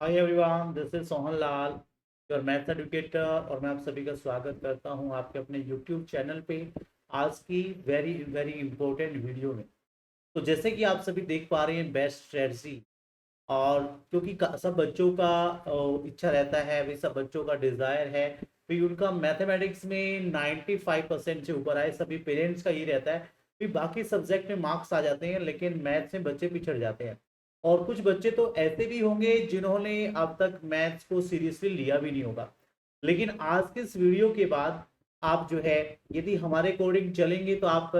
Hi everyone, this is Sohan Lal, your maths educator. और मैं आप सभी का स्वागत करता हूं आपके अपने यूट्यूब चैनल पे आज की वेरी वेरी इंपॉर्टेंट वीडियो में। तो जैसे कि आप सभी देख पा रहे हैं, बेस्ट स्ट्रेटजी। और क्योंकि सब बच्चों का इच्छा रहता है, भी सब बच्चों का डिज़ायर है भी उनका मैथमेटिक्स में 95% से ऊपर आए। सभी पेरेंट्स का ये रहता है भी बाकी सब्जेक्ट में मार्क्स आ जाते हैं लेकिन मैथ्स में बच्चे पिछड़ जाते हैं। और कुछ बच्चे तो ऐसे भी होंगे जिन्होंने अब तक मैथ्स को सीरियसली लिया भी नहीं होगा। लेकिन आज के इस वीडियो के बाद आप जो है, यदि हमारे अकॉर्डिंग चलेंगे तो आप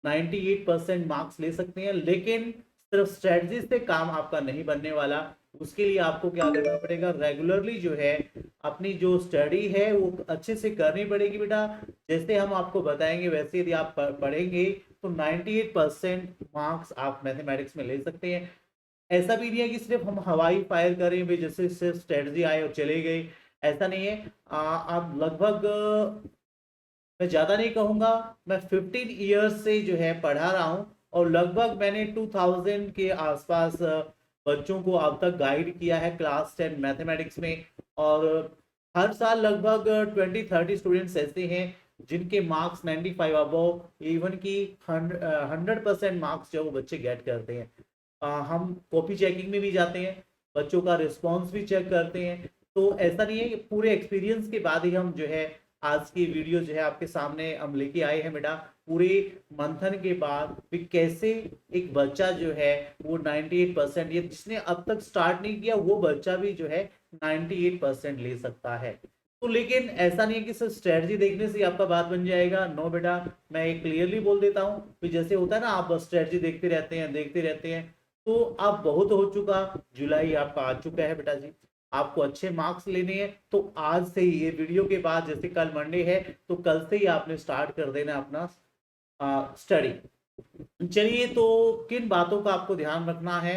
98% मार्क्स ले सकते हैं। लेकिन सिर्फ स्ट्रेटजी से काम आपका नहीं बनने वाला। उसके लिए आपको क्या करना पड़ेगा, रेगुलरली जो है अपनी जो स्टडी है वो अच्छे से करनी पड़ेगी बेटा। जैसे हम आपको बताएंगे वैसे यदि आप पढ़ेंगे तो 98% मार्क्स आप मैथमेटिक्स में ले सकते हैं। ऐसा भी नहीं है कि सिर्फ हम हवाई फायर करें भाई, जैसे सिर्फ स्ट्रेटजी आए और चले गए। ऐसा नहीं है। आप लगभग मैं ज़्यादा नहीं कहूँगा, मैं 15 ईयर्स से जो है पढ़ा रहा हूँ। और लगभग मैंने 2000 के आसपास बच्चों को अब तक गाइड किया है क्लास 10 मैथमेटिक्स में। और हर साल लगभग 20-30 स्टूडेंट्स ऐसे हैं जिनके मार्क्स 95 अबव, इवन की 100% मार्क्स जो वो बच्चे गेट करते हैं। हम कॉपी चेकिंग में भी जाते हैं, बच्चों का रिस्पॉन्स भी चेक करते हैं। तो ऐसा नहीं है कि पूरे एक्सपीरियंस के बाद ही हम जो है आज की वीडियो जो है आपके सामने हम लेके आए हैं बेटा। पूरे मंथन के बाद भी कैसे एक बच्चा जो है वो 98%, ये जिसने अब तक स्टार्ट नहीं किया वो बच्चा भी जो है 98% ले सकता है। तो लेकिन ऐसा नहीं है कि सिर्फ स्ट्रेटजी देखने से आपका बात बन जाएगा। नो बेटा, मैं एक क्लियरली बोल देता हूँ कि जैसे होता है ना, आप स्ट्रेटजी देखते रहते हैं तो अब बहुत हो चुका। जुलाई आपका आ चुका है बेटा जी। आपको अच्छे मार्क्स लेने हैं तो आज से ही, ये वीडियो के बाद, जैसे कल मंडे है तो कल से ही आपने स्टार्ट कर देना अपना स्टडी। चलिए, तो किन बातों का आपको ध्यान रखना है,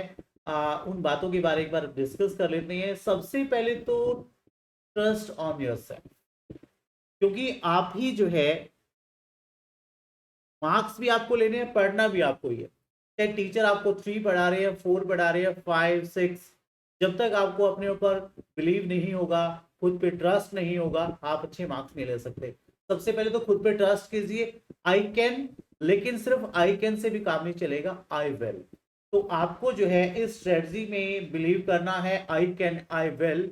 उन बातों के बारे में एक बार डिस्कस कर लेते हैं। सबसे पहले तो ट्रस्ट ऑन योरसेल्फ, क्योंकि आप ही जो है मार्क्स भी आपको लेने हैं, पढ़ना भी आपको ही है। चाहे टीचर आपको 3 पढ़ा रहे हैं, 4 पढ़ा रहे हैं, 5 6, जब तक आपको अपने ऊपर बिलीव नहीं होगा, खुद पे ट्रस्ट नहीं होगा, आप अच्छे मार्क्स नहीं ले सकते। सबसे पहले तो खुद पे ट्रस्ट कीजिए। आई कैन, लेकिन सिर्फ आई कैन से भी काम नहीं चलेगा, आई विल। तो आपको जो है इस स्ट्रेटजी में बिलीव करना है, आई कैन आई विल।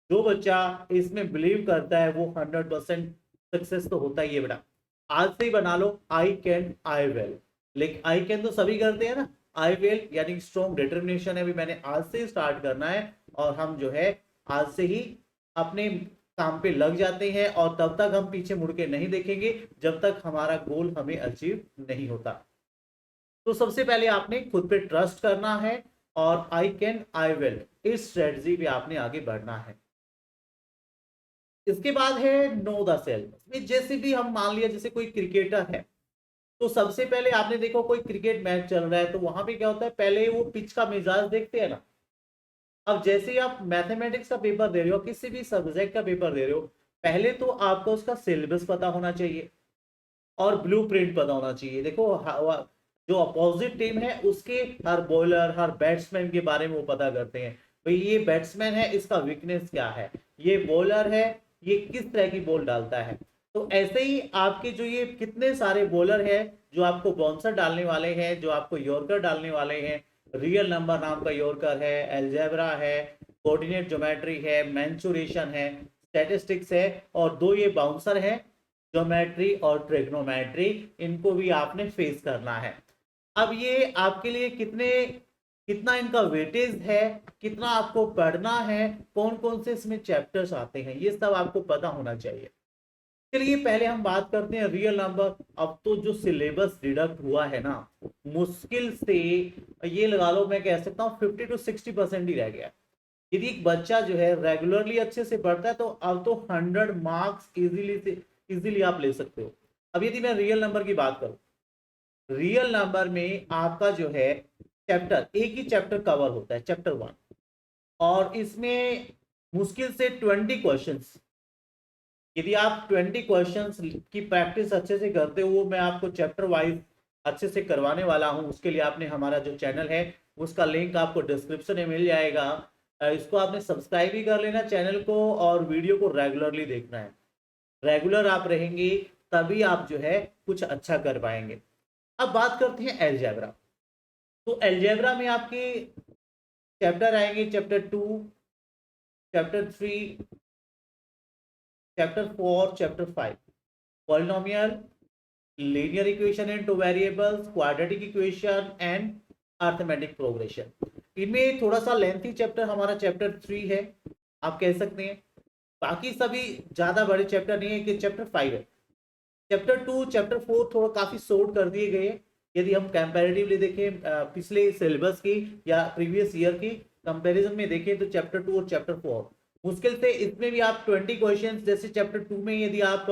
जो बच्चा इसमें बिलीव करता है वो 100% सक्सेस तो होता ही है बेटा। आज से ही बना लो, आई कैन आई विल। लेकिन आई कैन तो सभी करते हैं ना, आई विल यानी स्ट्रॉन्ग डिटर्मिनेशन है भी, मैंने आज से ही स्टार्ट करना है। और हम जो है आज से ही अपने काम पे लग जाते हैं और तब तक हम पीछे मुड़ के नहीं देखेंगे जब तक हमारा गोल हमें अचीव नहीं होता। तो सबसे पहले आपने खुद पे ट्रस्ट करना है और आई कैन आई विल इस स्ट्रेटजी पे आपने आगे बढ़ना है। इसके बाद है नो द सेल्फ। जैसे भी हम मान लिया जैसे कोई क्रिकेटर है, तो सबसे पहले आपने देखो कोई क्रिकेट मैच चल रहा है तो वहां पे क्या होता है, पहले वो पिच का मिजाज देखते हैं ना। अब जैसे ही आप मैथमेटिक्स का पेपर दे रहे हो, किसी भी सब्जेक्ट का पेपर दे रहे हो, पहले तो आपको उसका सिलेबस पता होना चाहिए और ब्लूप्रिंट पता होना चाहिए। देखो जो अपोजिट टीम है उसके हर बॉलर हर बैट्समैन के बारे में वो पता करते हैं। भाई ये बैट्समैन है, इसका वीकनेस क्या है, ये बॉलर है, ये किस तरह की बॉल डालता है। तो ऐसे ही आपके जो ये कितने सारे बॉलर हैं जो आपको बाउंसर डालने वाले हैं, जो आपको यॉर्कर डालने वाले हैं। रियल नंबर नाम का यॉर्कर है, एल्जेब्रा है, कोऑर्डिनेट ज्योमेट्री है, मेंसुरेशन है, स्टैटिस्टिक्स है, और दो ये बाउंसर है, ज्योमेट्री और ट्रिग्नोमेट्री। इनको भी आपने फेस करना है। अब ये आपके लिए कितना इनका वेटेज है, कितना आपको पढ़ना है, कौन कौन से इसमें चैप्टर्स आते हैं, ये सब आपको पता होना चाहिए। चलिए पहले हम बात करते हैं रियल नंबर। अब तो जो सिलेबस डिडक्ट हुआ है ना, मुश्किल से ये लगा लो, मैं कह सकता हूँ 50 to 60% ही रह गया। यदि एक बच्चा जो है रेगुलरली अच्छे से पढ़ता है तो अब तो 100 मार्क्स इजीली आप ले सकते हो। अब यदि मैं रियल नंबर की बात करूं, रियल नंबर में आपका जो है चैप्टर, एक ही चैप्टर कवर होता है, चैप्टर 1। और इसमें मुश्किल से 20 क्वेश्चंस। यदि आप 20 क्वेश्चंस की प्रैक्टिस अच्छे से करते हो, मैं आपको चैप्टर वाइज अच्छे से करवाने वाला हूं। उसके लिए आपने हमारा जो चैनल है उसका लिंक आपको डिस्क्रिप्शन में मिल जाएगा। इसको आपने सब्सक्राइब भी कर लेना चैनल को, और वीडियो को रेगुलरली देखना है। रेगुलर आप रहेंगे तभी आप जो है कुछ अच्छा कर पाएंगे। अब बात करते हैं अलजेब्रा। तो अलजेब्रा में आपके चैप्टर आएंगे chapter 2, chapter 3, chapter 4, chapter 5। Polynomial, linear equation in two variables, quadratic equation and arithmetic progression। इनमें थोड़ा सा लेंथी चैप्टर हमारा चैप्टर 3 है, आप कह सकते हैं। बाकी सभी ज्यादा बड़े चैप्टर नहीं है कि चैप्टर 5 है। चैप्टर 2, चैप्टर 4 थोड़ा काफी शॉर्ट कर दिए गए। यदि हम कंपैरेटिवली देखें पिछले सिलेबस की या प्रीवियस ईयर की कंपैरिजन में देखें तो चैप्टर 2 और चैप्टर 4 मुश्किल से इसमें भी आप 20 क्वेश्चंस, जैसे चैप्टर 2 में यदि आप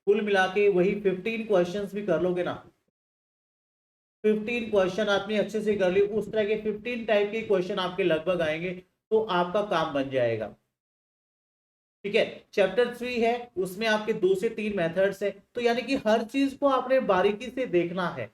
कुल मिला के वही 15 क्वेश्चंस भी कर लोगे ना, 15 क्वेश्चन आपने अच्छे से कर लिए, उस तरह के 15 टाइप के क्वेश्चन आपके लगभग आएंगे, तो आपका काम बन जाएगा। ठीक है, चैप्टर 3 है, उसमें आपके 2 से 3 मेथड्स है। तो यानी कि हर चीज को आपने बारीकी से देखना है,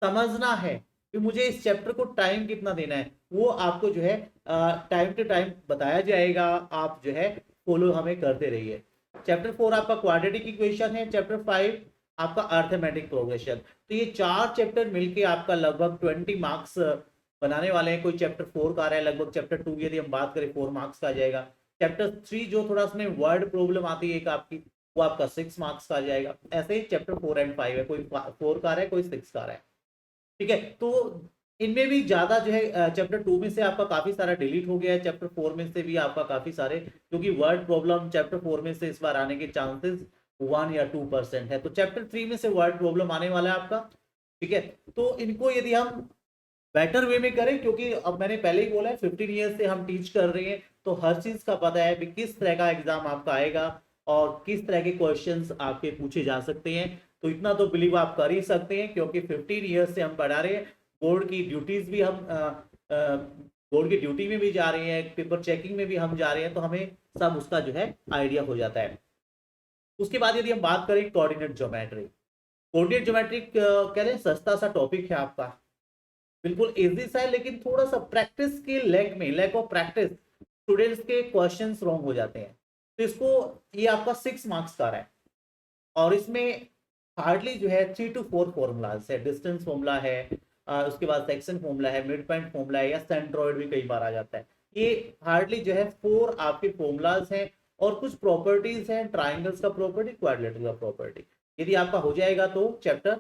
समझना है कि मुझे इस चैप्टर को टाइम कितना देना है, वो आपको जो है टाइम टू टाइम बताया जाएगा। आप जो है फॉलो हमें करते रहिए। चैप्टर 4 आपका क्वाड्रेटिक इक्वेशन है, चैप्टर 5 आपका अर्थमेटिक प्रोग्रेशन। तो ये 4 चैप्टर मिलके आपका लगभग 20 मार्क्स बनाने वाले हैं। कोई चैप्टर 4 का आ रहा है लगभग, चैप्टर 2 यदि हम बात करें 4 मार्क्स का आ जाएगा। चैप्टर 3 जो थोड़ा उसमें वर्ड प्रॉब्लम आती है एक आपकी, वो आपका 6 मार्क्स का आ जाएगा। ऐसे ही चैप्टर 4 एंड 5 है, कोई 4 का आ रहा है, कोई 6 का आ रहा है। ठीक है, तो इनमें भी ज्यादा जो है चैप्टर 2 में से आपका काफी सारा डिलीट हो गया है, चैप्टर 4 में से भी आपका काफी सारे, क्योंकि वर्ड प्रॉब्लम चैप्टर 4 में से इस बार आने के चांसेस 1 या 2% है। तो चैप्टर 3 में से वर्ड प्रॉब्लम आने वाला है आपका। ठीक है, तो इनको यदि हम बेटर वे में करें, क्योंकि अब मैंने पहले ही बोला है 15 ईयर्स से हम टीच कर रहे हैं, तो हर चीज का पता है कि किस तरह का एग्जाम आपका आएगा और किस तरह के क्वेश्चंस आपके पूछे जा सकते हैं। तो इतना तो बिलीव आप कर ही सकते हैं, क्योंकि 15 ईयर्स से हम पढ़ा रहे हैं। बोर्ड की ड्यूटीज भी हम बोर्ड की ड्यूटी में भी जा रहे हैं, पेपर चेकिंग में भी हम जा रहे हैं, तो हमें सब उसका जो है आइडिया हो जाता है। उसके बाद यदि हम बात करें कोऑर्डिनेट ज्योमेट्री, कोऑर्डिनेट ज्योमेट्री कह रहे हैं सस्ता सा टॉपिक है आपका, बिल्कुल इजी सा है, लेकिन थोड़ा सा प्रैक्टिस के लैक ऑफ प्रैक्टिस स्टूडेंट्स के क्वेश्चंस रॉन्ग हो जाते हैं। तो इसको, ये आपका 6 मार्क्स का रहा है, और इसमें हार्डली जो है 3 to 4 फॉर्मूलाज है। डिस्टेंस फॉर्मूला है, उसके बाद सेक्शन फॉर्मूला है, मिड पॉइंट फॉर्मूला है, या सेंट्रॉइड भी कई बार आ जाता है। ये हार्डली जो है 4 आपके फॉर्मूलाज हैं, और कुछ प्रॉपर्टीज हैं, ट्राइंगल्स का प्रॉपर्टी, क्वाड्रिलेटरल का प्रॉपर्टी। यदि आपका हो जाएगा तो चैप्टर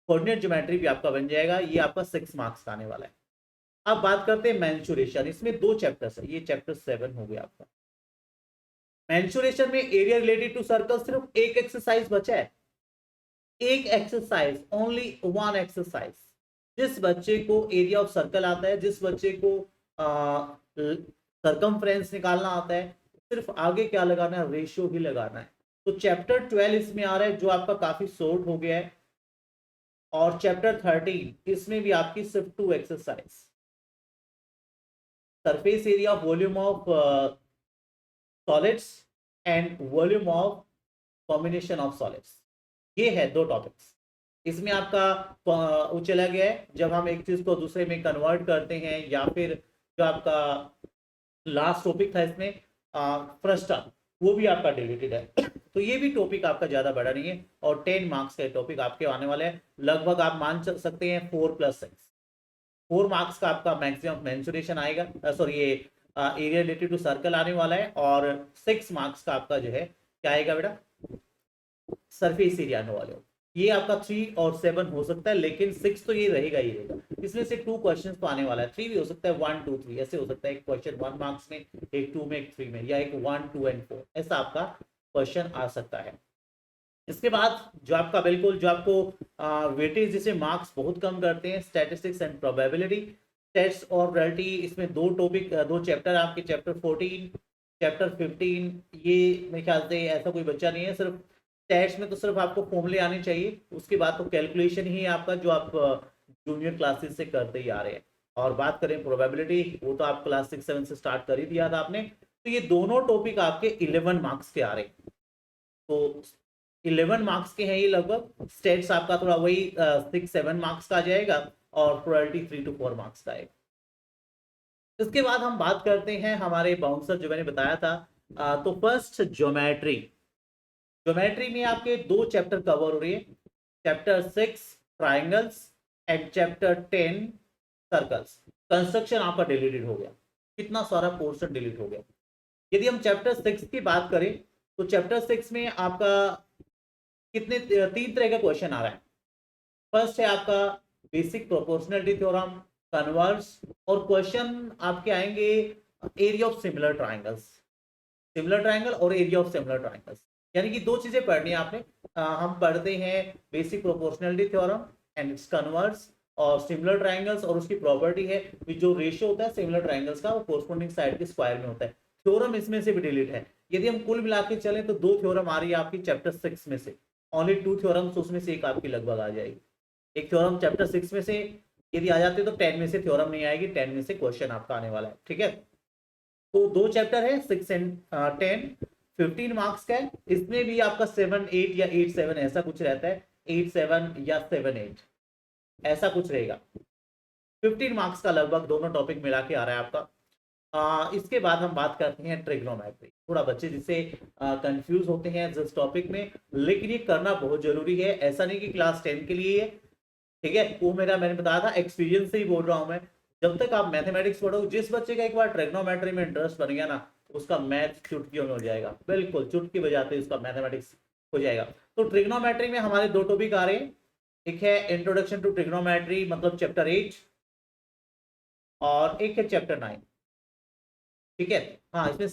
कोऑर्डिनेट ज्योमेट्री भी आपका बन जाएगा। ये आपका 6 मार्क्स का आने वाला है। अब बात करते हैं मेंसुरेशन, इसमें 2 चैप्टर्स है, ये चैप्टर 7 हो गया आपका। मेंसुरेशन में एरिया रिलेटेड टू सर्कल सिर्फ एक एक्सरसाइज बचा है, एक एक्सरसाइज, ओनली 1 एक्सरसाइज। जिस बच्चे को एरिया ऑफ सर्कल आता है, जिस बच्चे को सरकमफ्रेंस निकालना आता है, सिर्फ आगे क्या लगाना है, रेशियो ही लगाना है। तो चैप्टर 12 इसमें आ रहा है, जो आपका काफी शॉर्ट हो गया है। और चैप्टर 13 इसमें भी आपकी सिर्फ 2 exercise, surface area, volume of solids and volume of combination of solids, ये है 2 टॉपिक्स। इसमें आपका वो चला गया है, जब हम एक चीज को दूसरे में कन्वर्ट करते हैं, या फिर जो आपका लास्ट टॉपिक था इसमें फ्रस्टा, वो भी आपका डिलीटेड है। तो ये भी टॉपिक आपका ज्यादा बड़ा नहीं है, और 10 मार्क्स का टॉपिक आपके आने वाले हैं। लगभग आप मान सकते हैं 4+6, 4 मार्क्स का आपका मैक्सिमम मेंसुरेशन आएगा, सॉरी ये एरिया रिलेटेड टू सर्कल आने वाला है। और 6 मार्क्स का आपका जो है क्या आएगा बेटा, सरफेस एरिया आने वाले हो। ये आपका 3 और 7 हो सकता है, लेकिन 6 तो ये रहेगा ही रहेगा। इसमें से 2 क्वेश्चंस तो आने वाला है, 3 भी हो सकता है, 1 2 3 ऐसे हो सकता है। एक क्वेश्चन 1 मार्क्स में, एक 2 में, एक 3 में, या एक 1 2 एंड 4, ऐसा आपका क्वेश्चन आ सकता है। इसके बाद जो आपका बिल्कुल, जो आपको वेटेज जिसे मार्क्स बहुत कम करते हैं, स्टैटिस्टिक्स एंड प्रोबेबिलिटी, स्टैट्स और प्रोबेबिलिटी, इसमें 2 टॉपिक, 2 चैप्टर आपके, चैप्टर 14, चैप्टर 15। ये मेरे ख्याल से ऐसा कोई बच्चा नहीं है, सिर्फ स्टैट्स में तो सिर्फ आपको फॉर्मूले आने चाहिए, उसके बाद तो कैलकुलेशन ही है आपका, जो आप जूनियर क्लासेस से करते ही आ रहे हैं। और बात करें प्रोबेबिलिटी, वो तो आप क्लास 6-7 से स्टार्ट कर ही दिया था आपने। तो ये दोनों टॉपिक आपके 11 मार्क्स के आ रहे हैं। तो 11 मार्क्स के हैं ये लगभग। स्टेट्स आपका थोड़ा वही 6-7 मार्क्स का आ जाएगा, और प्रोबेबिलिटी 3 to 4 मार्क्स का है। इसके बाद हम बात करते हैं हमारे बाउंसर जो मैंने बताया था। तो फर्स्ट ज्योमेट्री। ज्योमेट्री में आपके 2 चैप्टर कवर हो रही है, chapter 6 triangles and chapter 10 circles. Construction आपका डिलीटेड हो गया, कितना सारा पोर्शन डिलीट हो गया। यदि हम चैप्टर 6 की बात करें तो चैप्टर 6 में आपका कितने 3 तरह का क्वेश्चन आ रहा है। फर्स्ट है आपका बेसिक प्रोपोर्शनलिटी थ्योरम, कन्वर्स, और क्वेश्चन आपके आएंगे area of similar triangles, similar triangle और एरिया ऑफ सिमिलर ट्राइंगल्स। यानी कि 2 चीजें पढ़नी है आपने। हम पढ़ते हैं basic proportionality theorem and it's converse, और सिमिलर ट्राइंगल्स, और उसकी प्रॉपर्टी है कि जो रेशियो होता है सिमिलर ट्राइंगल्स का वो कोरस्पोंडिंग साइड के स्क्वायर में होता है। थ्योरम इसमें से भी डिलीट है। यदि हम कुल मिला के चले तो 2 थ्योरम आ रही है आपकी चैप्टर 6 में से, ओनली 2 थ्योरम्स, उसमें से एक आपकी लगभग आ जाएगी। एक थ्योरम चैप्टर 6 में से यदि आ जाते तो 10 में से थ्योरम नहीं आएगी, 10 में से क्वेश्चन आपका आने वाला है। ठीक है, तो 2 चैप्टर है 6 एंड 10, 15 मार्क्स का है। इसमें भी आपका 7 8 या 8 7 ऐसा कुछ रहता है, 8 7 या 7 8 ऐसा कुछ रहेगा। 15 मार्क्स का लगभग दोनों टॉपिक मिला के आ रहा है आपका। इसके बाद हम बात करते हैं ट्रिग्नोमेट्री। थोड़ा बच्चे जिससे कंफ्यूज होते हैं इस टॉपिक में, लेकिन ये करना बहुत जरूरी है। ऐसा नहीं कि क्लास 10 के लिए है, ठीक है, वो मैंने बताया था, एक्सपीरियंस से ही बोल रहा हूं मैं। जब तक आप मैथमेटिक्स पढ़ो, जिस बच्चे का एक बार ट्रिग्नोमेट्री में इंटरेस्ट बन गया ना, उसका मैथ चुटकियों में हो जाएगा, बिल्कुल चुटकी बजाते उसका मैथमेटिक्स हो जाएगा। तो ट्रिग्नोमेट्री में हमारे 2 टॉपिक आ रहे हैं, एक है इंट्रोडक्शन टू ट्रिग्नोमेट्री मतलब चैप्टर 8, और एक है चैप्टर 9। ठीक है, हाँ इसमें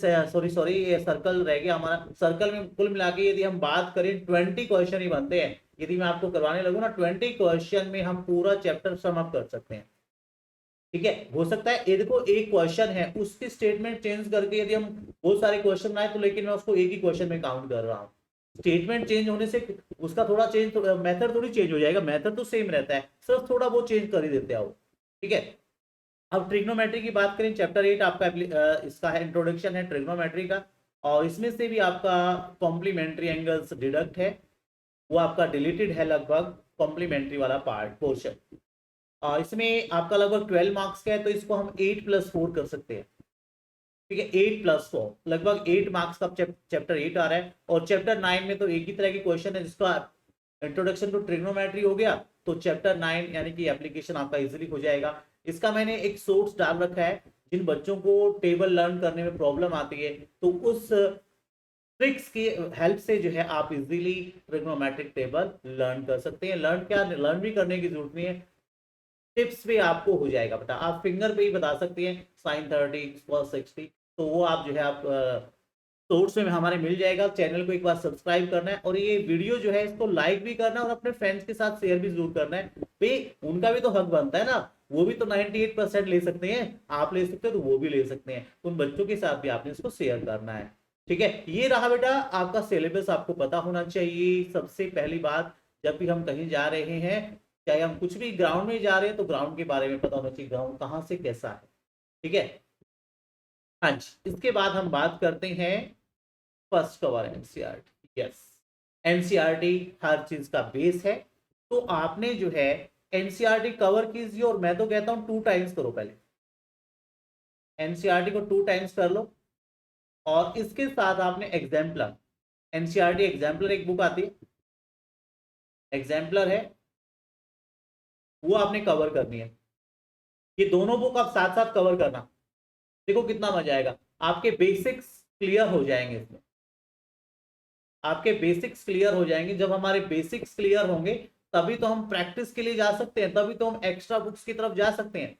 सॉरी ये सर्कल रह गया हमारा। सर्कल में कुल मिला के यदि हम बात करें 20 क्वेश्चन ही बनते हैं। यदि मैं आपको करवाने लगूँ ना 20 क्वेश्चन में हम पूरा चैप्टर सम अप कर सकते हैं। ठीक है, हो सकता है ये देखो एक क्वेश्चन है उसकी स्टेटमेंट चेंज करके यदि हम बहुत सारे क्वेश्चन आए तो, लेकिन मैं उसको एक ही क्वेश्चन में काउंट कर रहा हूँ। स्टेटमेंट चेंज होने से उसका थोड़ा चेंज, मेथड थोड़ी चेंज हो जाएगा, मेथड तो सेम रहता है, सिर्फ थोड़ा बहुत चेंज कर ही देते हैं वो। ठीक है, अब ट्रिग्नोमेट्री की बात करें, चैप्टर 8 आपका इसका है, इंट्रोडक्शन है ट्रिग्नोमेट्री का, और इसमें से भी आपका कॉम्प्लीमेंट्री एंगल्स डिडक्ट है, वो आपका डिलीटेड है लगभग, कॉम्प्लीमेंट्री वाला पार्ट पोर्शन। इसमें आपका लगभग 12 मार्क्स का है, तो इसको हम 8+4 कर सकते हैं। ठीक है, 8+4 लगभग 8 मार्क्स का चैप्टर 8 आ रहा है। और चैप्टर 9 में तो एक ही तरह के क्वेश्चन है, जिसका इंट्रोडक्शन टू ट्रिग्नोमेट्री हो गया, तो चैप्टर 9 यानी कि एप्लीकेशन आपका इजीली हो जाएगा। इसका मैंने एक सोर्स डाल रखा है, जिन बच्चों को टेबल लर्न करने में प्रॉब्लम आती है तो उस ट्रिक्स की हेल्प से जो है आप इजीली ट्रिग्नोमेट्रिक टेबल लर्न कर सकते हैं। लर्न भी करने की जरूरत नहीं है, टिप्स पे आपको हो जाएगा बेटा। आप फिंगर पे ही बता सकते हैं sin30 cos60, तो वो आप जो है आप सोर्स में हमारे मिल जाएगा। चैनल को एक बार सब्सक्राइब करना है, और ये वीडियो जो है इसको लाइक भी करना है, और अपने फ्रेंड्स के साथ शेयर भी जरूर करना है भाई, उनका भी तो हक बनता है ना, वो भी तो 98% ले सकते हैं, आप ले सकते हो तो वो भी ले सकते हैं, उन बच्चों के साथ भी आपने इसको शेयर करना है। ठीक है, ये रहा बेटा आपका सिलेबस, आपको पता होना चाहिए। सबसे पहली बात, जब भी हम कहीं जा रहे हैं, चाहे हम कुछ भी ग्राउंड में जा रहे हैं, तो ग्राउंड के बारे में पता होना चाहिए, ग्राउंड कहाँ से कैसा है। ठीक है, हाँ जी, इसके बाद हम बात करते हैं first cover NCERT. Yes, NCERT हर चीज का बेस है, तो आपने जो है एनसीईआरटी कवर कीजिए, और मैं तो कहता हूं 2 टाइम्स करो पहले, एनसीईआरटी को 2 टाइम्स कर लो। और इसके साथ आपने एग्जाम्पलर, एनसीईआरटी एग्जाम्पलर एक बुक आती है, एग्जाम्पलर है, वो आपने कवर करनी है। ये दोनों बुक आप साथ साथ कवर करना, देखो कितना मजा आएगा, आपके बेसिक्स क्लियर हो जाएंगे इसमें, आपके बेसिक्स क्लियर हो जाएंगे। जब हमारे बेसिक्स क्लियर होंगे तभी तो हम प्रैक्टिस के लिए जा सकते हैं, तभी तो हम एक्स्ट्रा बुक्स की तरफ जा सकते हैं।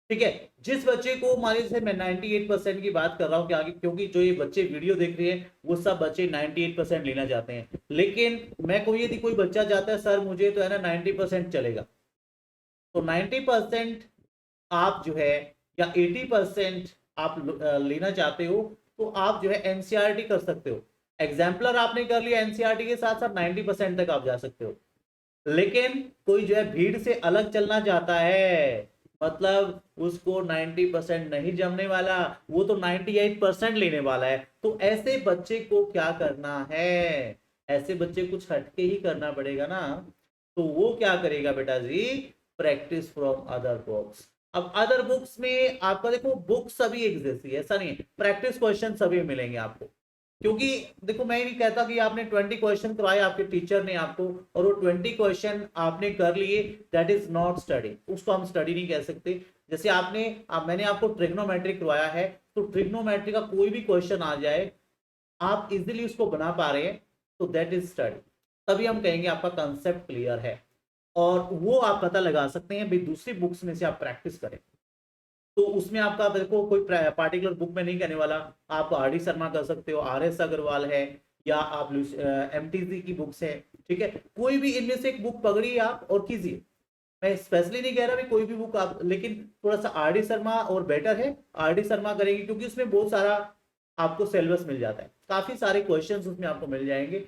ठीक है, जिस बच्चे को मान लीजिए मैं 98% की बात कर रहा हूँ कि आगे, क्योंकि जो ये बच्चे वीडियो देख रहे हैं वो सब बच्चे 98% लेना चाहते हैं, लेकिन मैं कोई यदि कोई बच्चा चाहता है सर मुझे तो है ना 90% चलेगा, तो 90% आप जो है, या 80% आप लेना चाहते हो, तो आप जो है एनसीईआरटी कर सकते हो। एग्जाम्पलर आपने कर लिया, एनसीईआरटी के साथ साथ 90% तक आप जा सकते हो। लेकिन कोई जो है भीड़ से अलग चलना चाहता है, मतलब उसको 90% नहीं जमने वाला, वो तो 98% लेने वाला है, तो ऐसे बच्चे को क्या करना है, ऐसे बच्चे कुछ हटके ही करना पड़ेगा ना। तो वो क्या करेगा बेटा जी, प्रैक्टिस फ्रॉम अदर बुक्स। अब अदर बुक्स में आपका देखो बुक सभी एक जैसी है, ऐसा नहीं है, प्रैक्टिस क्वेश्चन सभी मिलेंगे आपको। क्योंकि देखो मैं नहीं कहता कि आपने 20 क्वेश्चन करवाए आपके टीचर ने आपको और वो 20 क्वेश्चन आपने कर लिए, दैट इज नॉट स्टडी, उसको हम स्टडी नहीं कह सकते। जैसे मैंने आपको ट्रिग्नोमेट्री करवाया है, तो ट्रिग्नोमेट्री का कोई भी क्वेश्चन आ जाए आप इजीली उसको बना पा रहे हैं, तो दैट इज स्टडी। तभी हम कहेंगे आपका कंसेप्ट क्लियर है। और वो आप पता लगा सकते हैं भाई दूसरी बुक्स में से आप प्रैक्टिस करें, तो उसमें आपका देखो कोई पार्टिकुलर बुक में नहीं कहने वाला। आप आर डी शर्मा कर सकते हो, आर एस अग्रवाल है, या आप एमटीजी की बुक्स है, ठीक है, कोई भी इनमें से एक बुक पकड़िए आप और कीजिए। मैं स्पेशली नहीं कह रहा कोई भी बुक आप, लेकिन थोड़ा सा आर डी शर्मा और बेटर है, आर डी शर्मा करेंगे क्योंकि उसमें बहुत सारा आपको सिलेबस मिल जाता है, काफी सारे क्वेश्चंस उसमें आपको मिल जाएंगे।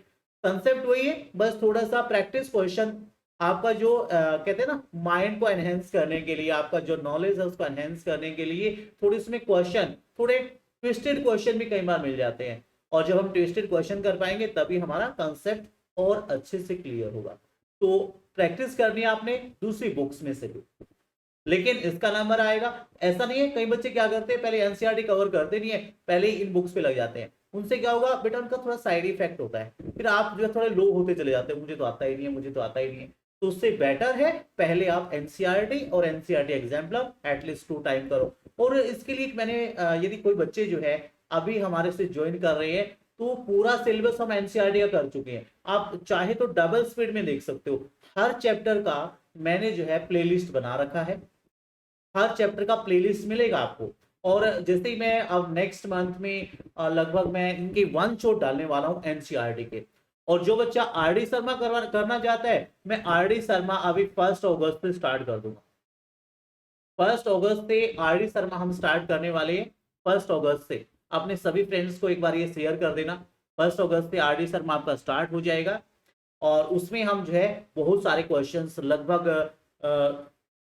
कंसेप्ट वही है, बस थोड़ा सा प्रैक्टिस क्वेश्चन आपका जो कहते हैं ना माइंड को एनहेंस करने के लिए, आपका जो नॉलेज है उसको एनहेंस करने के लिए थोड़ी इसमें क्वेश्चन, थोड़े ट्विस्टेड क्वेश्चन भी कई बार मिल जाते हैं। और जब हम ट्विस्टेड क्वेश्चन कर पाएंगे तभी हमारा कंसेप्ट और अच्छे से क्लियर होगा। तो प्रैक्टिस करनी है आपने दूसरी बुक्स में से भी, लेकिन इसका नंबर आएगा। ऐसा नहीं है, कई बच्चे क्या करते हैं पहले एनसीईआरटी कवर करते नहीं है, पहले ही इन बुक्स पे लग जाते हैं। उनसे क्या होगा बेटा, उनका थोड़ा साइड इफेक्ट होता है, फिर आप जो है थोड़े लो होते चले जाते हैं, मुझे तो आता ही नहीं है, मुझे तो आता ही नहीं है। तो उससे बेटर है पहले आप एनसीईआरटी और एनसीईआरटी एग्जाम्पलर एटलीस्ट 2 टाइम करो। और इसके लिए मैंने यदि कोई बच्चे जो है अभी हमारे से ज्वाइन कर रहे हैं, तो पूरा सिलेबस हम एनसीईआरटी का कर चुके हैं। आप चाहे तो डबल स्पीड में देख सकते हो, हर चैप्टर का मैंने जो है प्लेलिस्ट बना रखा है, हर चैप्टर का प्लेलिस्ट मिलेगा आपको। और जैसे ही मैं अब नेक्स्ट मंथ में लगभग मैं इनके 1 शॉट डालने वाला हूं एनसीईआरटी के। और जो बच्चा आरडी शर्मा करना चाहता है, मैं आरडी शर्मा अभी 1 अगस्त से स्टार्ट कर दूंगा। 1 अगस्त से आरडी शर्मा हम स्टार्ट करने वाले हैं। 1 अगस्त से अपने सभी फ्रेंड्स को एक बार ये शेयर कर देना। 1 अगस्त से आरडी शर्मा आपका स्टार्ट हो जाएगा और उसमें हम जो है बहुत सारे क्वेश्चंस लगभग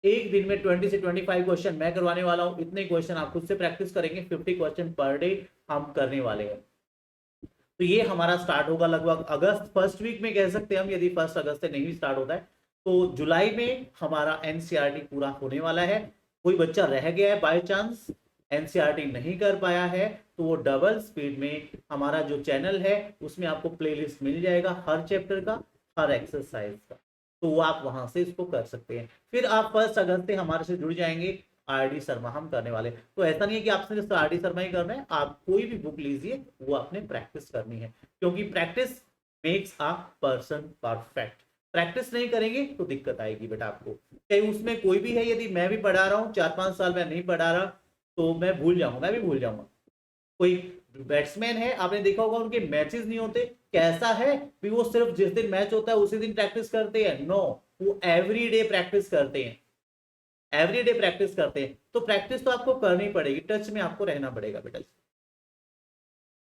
एक दिन में 20 से 25 क्वेश्चन मैं करवाने वाला हूं। इतने क्वेश्चन आप खुद से प्रैक्टिस करेंगे, 50 क्वेश्चन पर डे हम करने वाले हैं। तो ये हमारा स्टार्ट होगा लगभग अगस्त फर्स्ट वीक में कह सकते हैं हम, यदि 1 अगस्त से नहीं स्टार्ट होता है तो जुलाई में हमारा एनसीईआरटी पूरा होने वाला है। कोई बच्चा रह गया है बाय चांस, एनसीईआरटी नहीं कर पाया है, तो वो डबल स्पीड में हमारा जो चैनल है उसमें आपको प्लेलिस्ट मिल जाएगा हर चैप्टर का, हर एक्सरसाइज का, तो वो आप वहां से इसको कर सकते हैं। फिर आप 1 अगस्त से हमारे से जुड़ जाएंगे, आरडी शर्मा हम करने वाले। तो ऐसा नहीं है कि आपसे सिर्फ आरडी शर्मा ही करना है, आप कोई भी बुक लीजिए, वो आपने प्रैक्टिस करनी है, क्योंकि practice makes a person perfect. Practice नहीं करेंगे तो दिक्कत आएगी बेटा आपको, चाहे उसमें कोई भी है। यदि मैं भी पढ़ा रहा हूँ 4-5 साल मैं नहीं पढ़ा रहा, तो मैं भूल जाऊंगा, मैं भी भूल जाऊंगा। कोई बैट्समैन है, आपने देखा होगा उनके मैचेस नहीं होते, कैसा है भी वो सिर्फ जिस दिन मैच होता है उसी दिन प्रैक्टिस करते हैं? नो, वो एवरी डे प्रैक्टिस करते हैं, एवरी डे प्रैक्टिस करते हैं। तो प्रैक्टिस तो आपको करनी पड़ेगी, टच में आपको रहना पड़ेगा बेटा।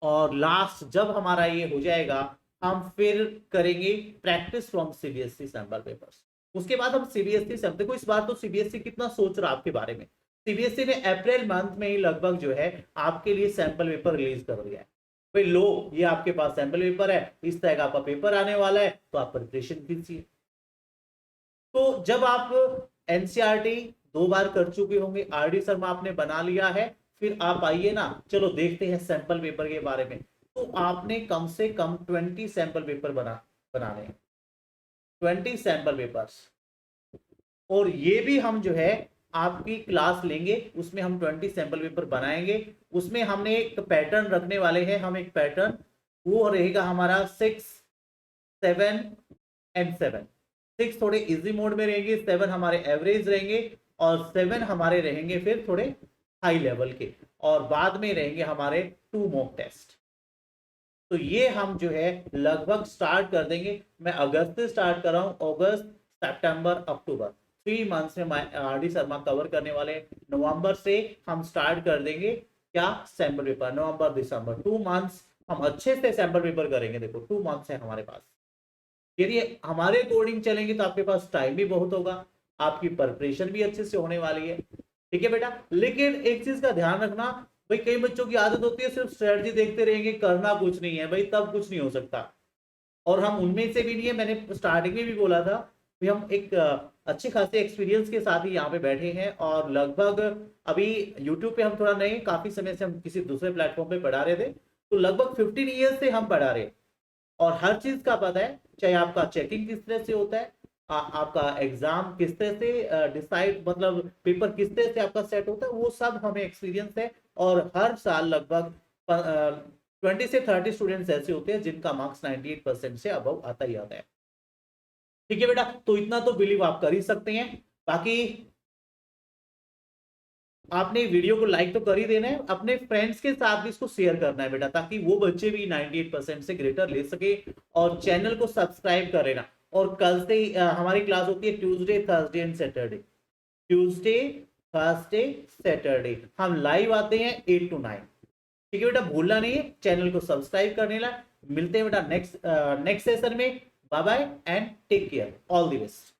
और लास्ट जब हमारा ये हो जाएगा, हम फिर करेंगे practice from CBSE sample papers. उसके बाद हम सीबीएसई सैंपल, देखो इस बार तो सीबीएसई कितना सोच रहा आपके बारे में। सीबीएसई ने अप्रैल मंथ में ही लगभग जो है आपके लिए सैंपल पेपर रिलीज कर दिया है। भाई लो, ये आपके पास सैंपल पेपर है, इस तरह का आपका पेपर आने वाला है, तो आप प्रिपरेशन कीजिए। तो जब आप एनसीईआरटी 2 बार कर चुके होंगे, आरडी शर्मा आपने बना लिया है, फिर आप आइए ना, चलो देखते हैं सैंपल पेपर के बारे में। तो आपने कम से कम 20 सैंपल पेपर बनाने हैं, 20 सैंपल पेपर्स। और ये भी हम जो है आपकी क्लास लेंगे, उसमें हम 20 सैंपल पेपर बनाएंगे। उसमें हमने एक पैटर्न रखने वाले हैं, हम एक पैटर्न, वो रहेगा हमारा 6, 7 एंड 7। 6 थोड़े इजी मोड में रहेंगे, 7 हमारे एवरेज रहेंगे, और 7 हमारे रहेंगे फिर थोड़े हाई लेवल के, और बाद में रहेंगे हमारे 2 मॉक टेस्ट। तो ये हम जो है लगभग स्टार्ट कर देंगे। मैं अगस्त से स्टार्ट कर रहा हूं, अगस्त, सितंबर, अक्टूबर, 3 मंथ्स में आरडी शर्मा कवर करने वाले। नवंबर से हम स्टार्ट कर देंगे क्या, सैंपल पेपर, नवंबर दिसंबर, 2 मंथ्स हम अच्छे से सैंपल पेपर करेंगे। देखो 2 मंथ्स है हमारे पास, यदि हमारे अकॉर्डिंग चलेंगे तो आपके पास टाइम भी बहुत होगा, आपकी प्रिपरेशन भी अच्छे से होने वाली है, ठीक है बेटा। लेकिन एक चीज का ध्यान रखना, भाई कई बच्चों की आदत होती है सिर्फ स्ट्रेटजी देखते रहेंगे, करना कुछ नहीं है, भाई तब कुछ नहीं हो सकता। और हम उनमें से भी नहीं है, मैंने स्टार्टिंग में भी बोला था, हम एक अच्छे खासे एक्सपीरियंस के साथ ही यहाँ पे बैठे हैं। और लगभग अभी यूट्यूब पे हम थोड़ा नए, काफी समय से हम किसी दूसरे प्लेटफॉर्म पे पढ़ा रहे थे, तो लगभग 15 ईयर्स से हम पढ़ा रहे हैं और हर चीज का पता है। चाहे आपका चेकिंग किस तरह से होता है, आपका एग्जाम किस तरह से डिसाइड, मतलब पेपर किस तरह से आपका सेट होता है, वो सब हमें एक्सपीरियंस है। और हर साल लगभग 20 से 30 स्टूडेंट्स ऐसे होते हैं जिनका मार्क्स 98% से अबव आता ही आता है। ठीक है बेटा, तो इतना तो बिलीव आप कर ही सकते हैं। बाकी आपने वीडियो को लाइक तो कर ही देना है, अपने फ्रेंड्स के साथ भी इसको शेयर करना है बेटा, ताकि वो बच्चे भी 98% से ग्रेटर ले सके। और चैनल को सब्सक्राइब कर लेना। और कल से हमारी क्लास होती है Tuesday, Thursday and Saturday. Tuesday, Thursday, Saturday हम लाइव आते हैं 8 to 9। ठीक है बेटा, भूलना नहीं है चैनल को सब्सक्राइब करने ला। मिलते हैं बेटा नेक्स्ट सेशन में। Bye bye and take care, all the best.